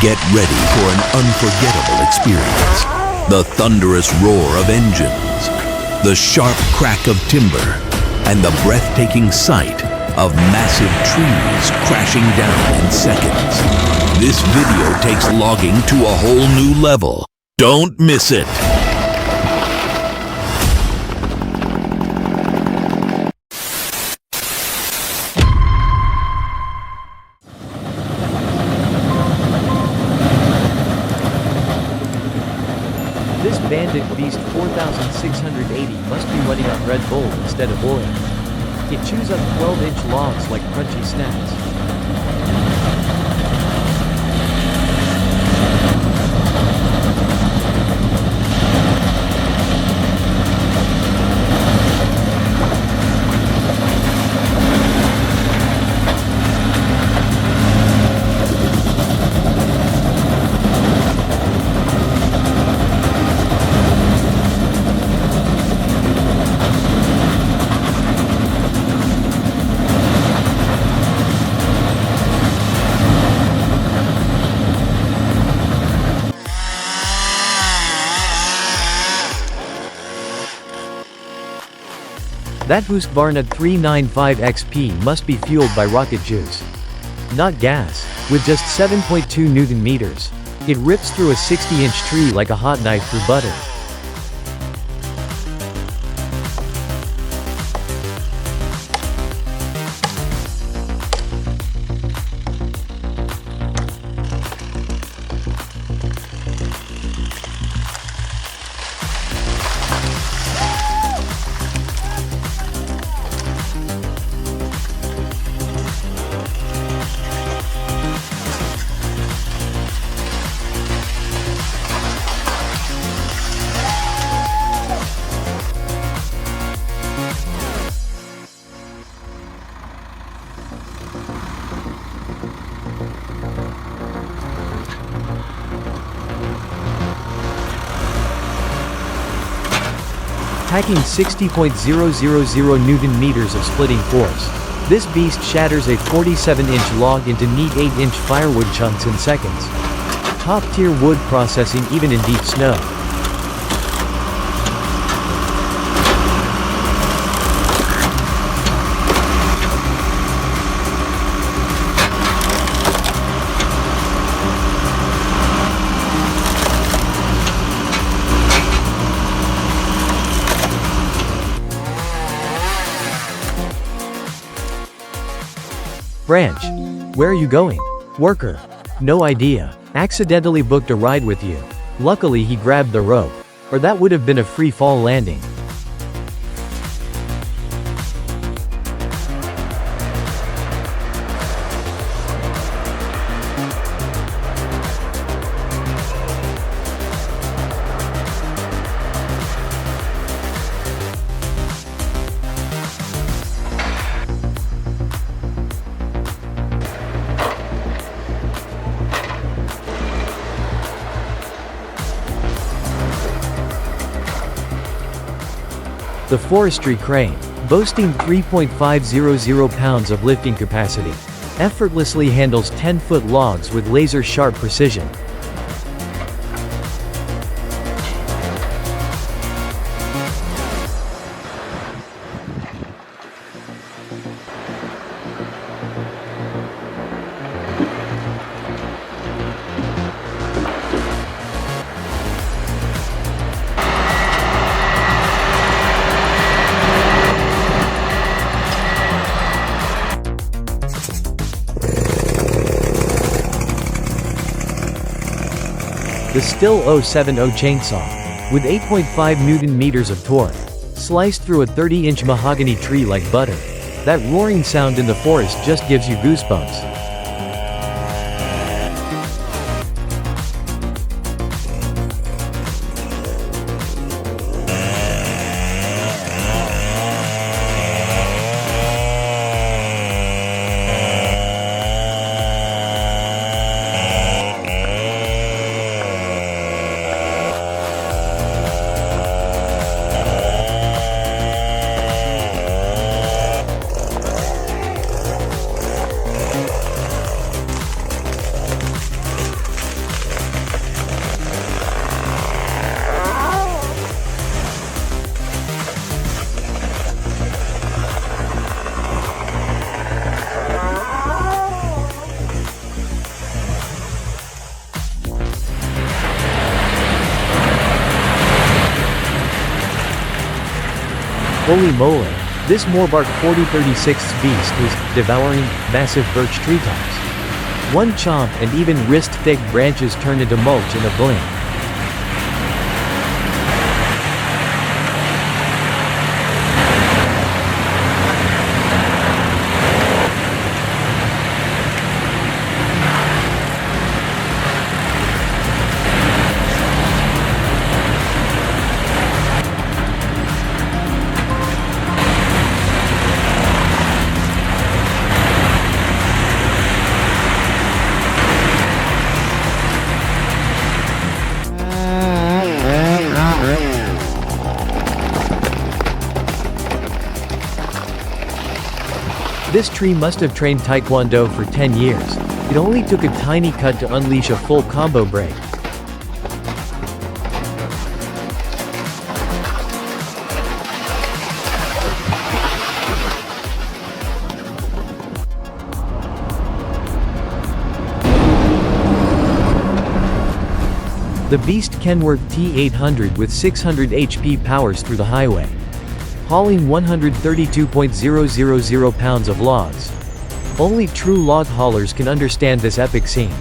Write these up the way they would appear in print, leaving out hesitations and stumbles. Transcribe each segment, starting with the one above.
Get ready for an unforgettable experience. The thunderous roar of engines, the sharp crack of timber, and the breathtaking sight of massive trees crashing down in seconds. This video takes logging to a whole new level. Don't miss it. This Bandit Beast 4680 must be running on Red Bull instead of oil. It chews up 12-inch logs like crunchy snacks. That Husqvarna 395 XP must be fueled by rocket juice, not gas. With just 7.2 Newton meters, it rips through a 60-inch tree like a hot knife through butter. Packing 60.000 Newton meters of splitting force, this beast shatters a 47-inch log into neat 8-inch firewood chunks in seconds. Top-tier wood processing even in deep snow. Branch. Where are you going? Worker. No idea. Accidentally booked a ride with you. Luckily he grabbed the rope, or that would have been a free fall landing. The forestry crane, boasting 3.500 pounds of lifting capacity, effortlessly handles 10-foot logs with laser-sharp precision. The Stihl 070 chainsaw, with 8.5 Newton meters of torque, sliced through a 30-inch mahogany tree like butter. That roaring sound in the forest just gives you goosebumps. Holy moly! This Moorbark 4036 beast is devouring massive birch treetops. One chomp and even wrist-thick branches turn into mulch in a blink. This tree must have trained Taekwondo for 10 years. It only took a tiny cut to unleash a full combo break. The beast Kenworth T800 with 600 HP powers through the highway, hauling 132.000 pounds of logs. Only true log haulers can understand this epic scene.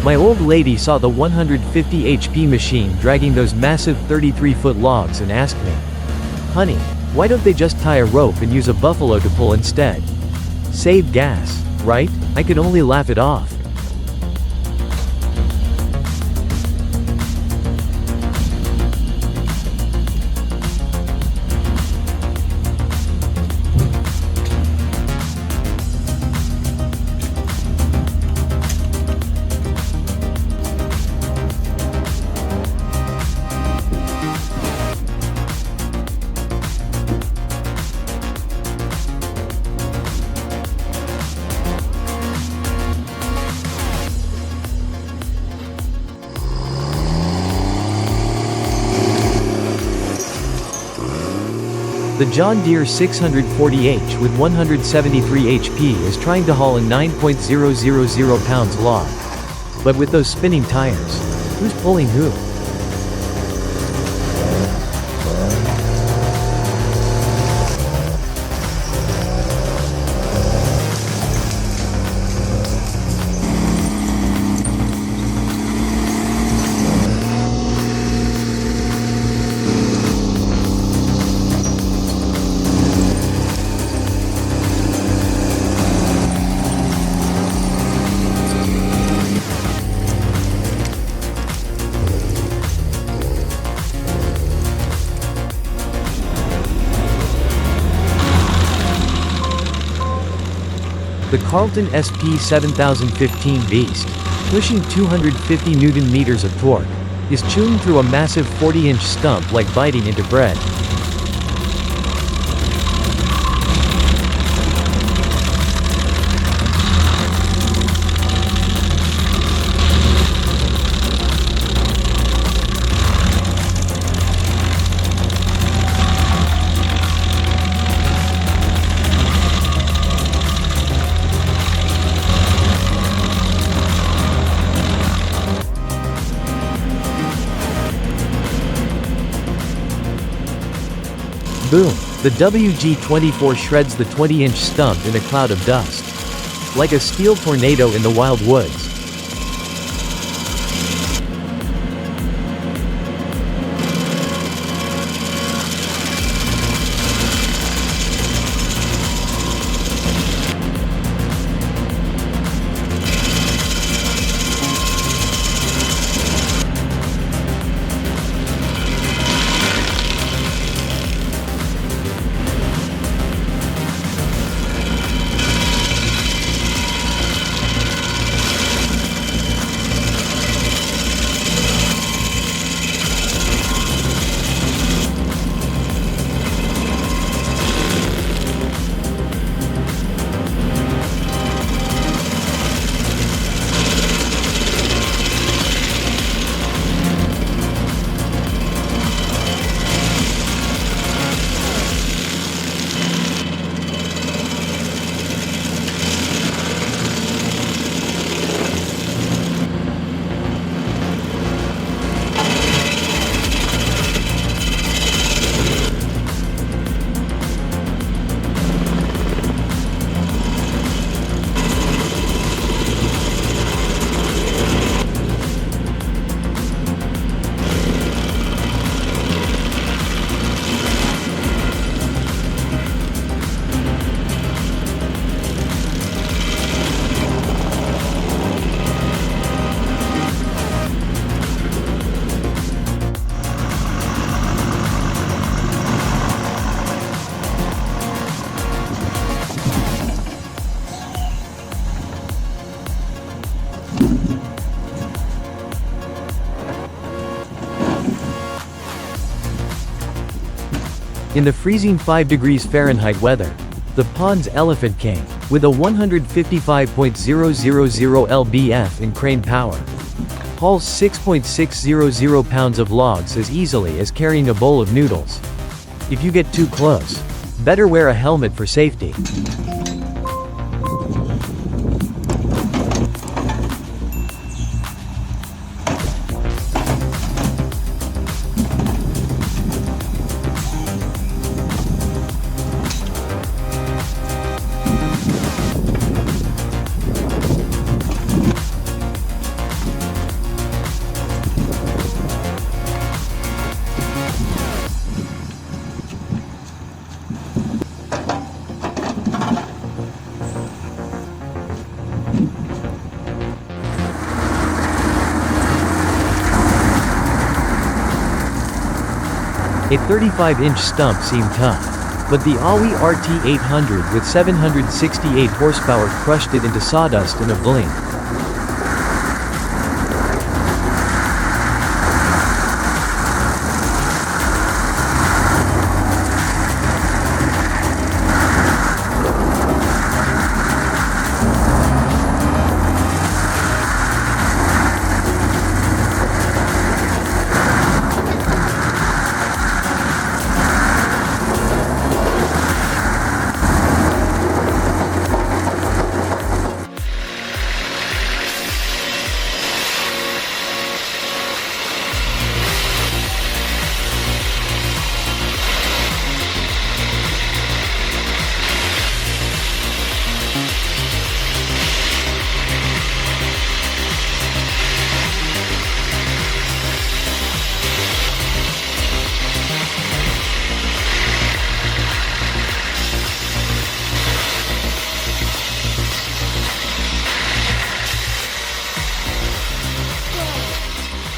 My old lady saw the 150 HP machine dragging those massive 33-foot logs and asked me, "Honey, why don't they just tie a rope and use a buffalo to pull instead? Save gas, right?" I could only laugh it off. The John Deere 640H with 173 HP is trying to haul a 9.000 pounds log. But with those spinning tires, who's pulling who? The Carlton SP 7015 Beast, pushing 250 Nm of torque, is chewing through a massive 40-inch stump like biting into bread. Boom! The WG-24 shreds the 20-inch stump in a cloud of dust. Like a steel tornado in the wild woods. In the freezing 5 degrees Fahrenheit weather, the pond's Elephant King, with a 155.000 lbf in crane power, hauls 6.600 pounds of logs as easily as carrying a bowl of noodles. If you get too close, better wear a helmet for safety. A 35-inch stump seemed tough, but the Awi RT800 with 768 horsepower crushed it into sawdust in a blink.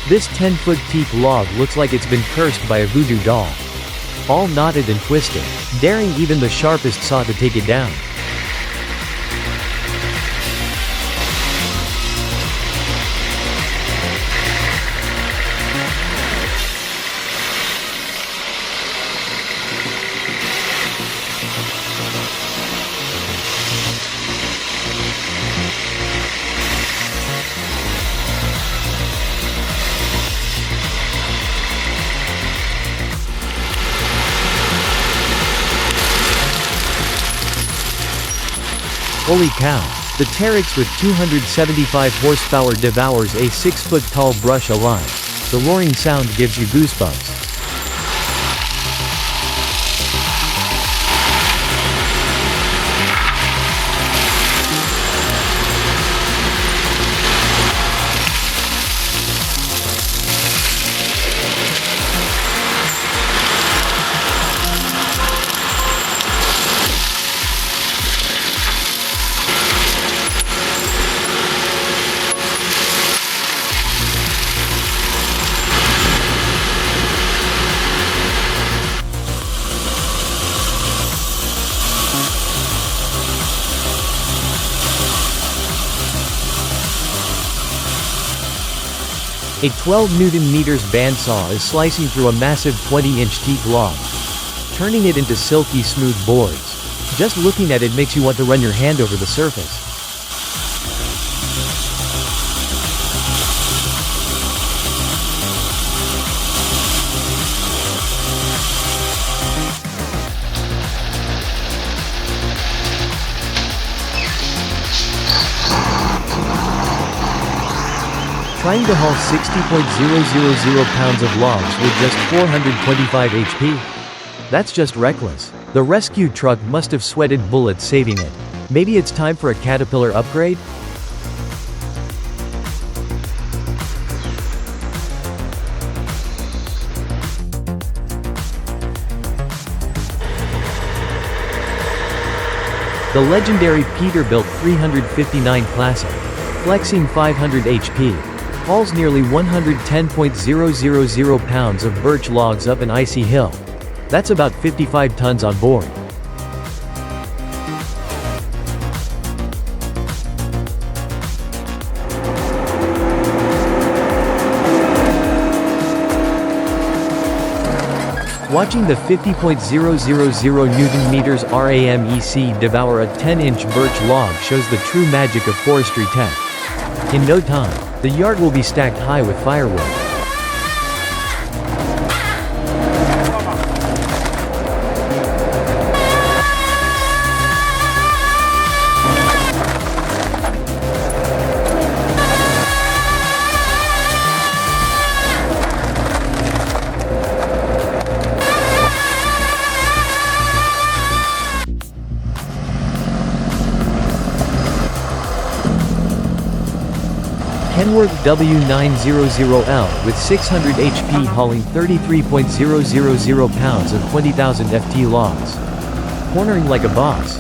This 10-foot teak log looks like it's been cursed by a voodoo doll. All knotted and twisted, daring even the sharpest saw to take it down. Holy cow! The Teryx with 275 horsepower devours a 6-foot tall brush alive. The roaring sound gives you goosebumps. A 12 Nm bandsaw is slicing through a massive 20-inch teak log, turning it into silky smooth boards. Just looking at it makes you want to run your hand over the surface. Trying to haul 60.000 pounds of logs with just 425 HP? That's just reckless. The rescue truck must have sweated bullets saving it. Maybe it's time for a Caterpillar upgrade? The legendary Peterbilt 359 Classic, flexing 500 HP, hauls nearly 110.000 pounds of birch logs up an icy hill. That's about 55 tons on board. Watching the 50.000 Newton meters RAMEC devour a 10-inch birch log shows the true magic of forestry tech. In no time, the yard will be stacked high with firewood. Kenworth W900L with 600 HP hauling 33.000 pounds and 20,000 FT logs. Cornering like a boss.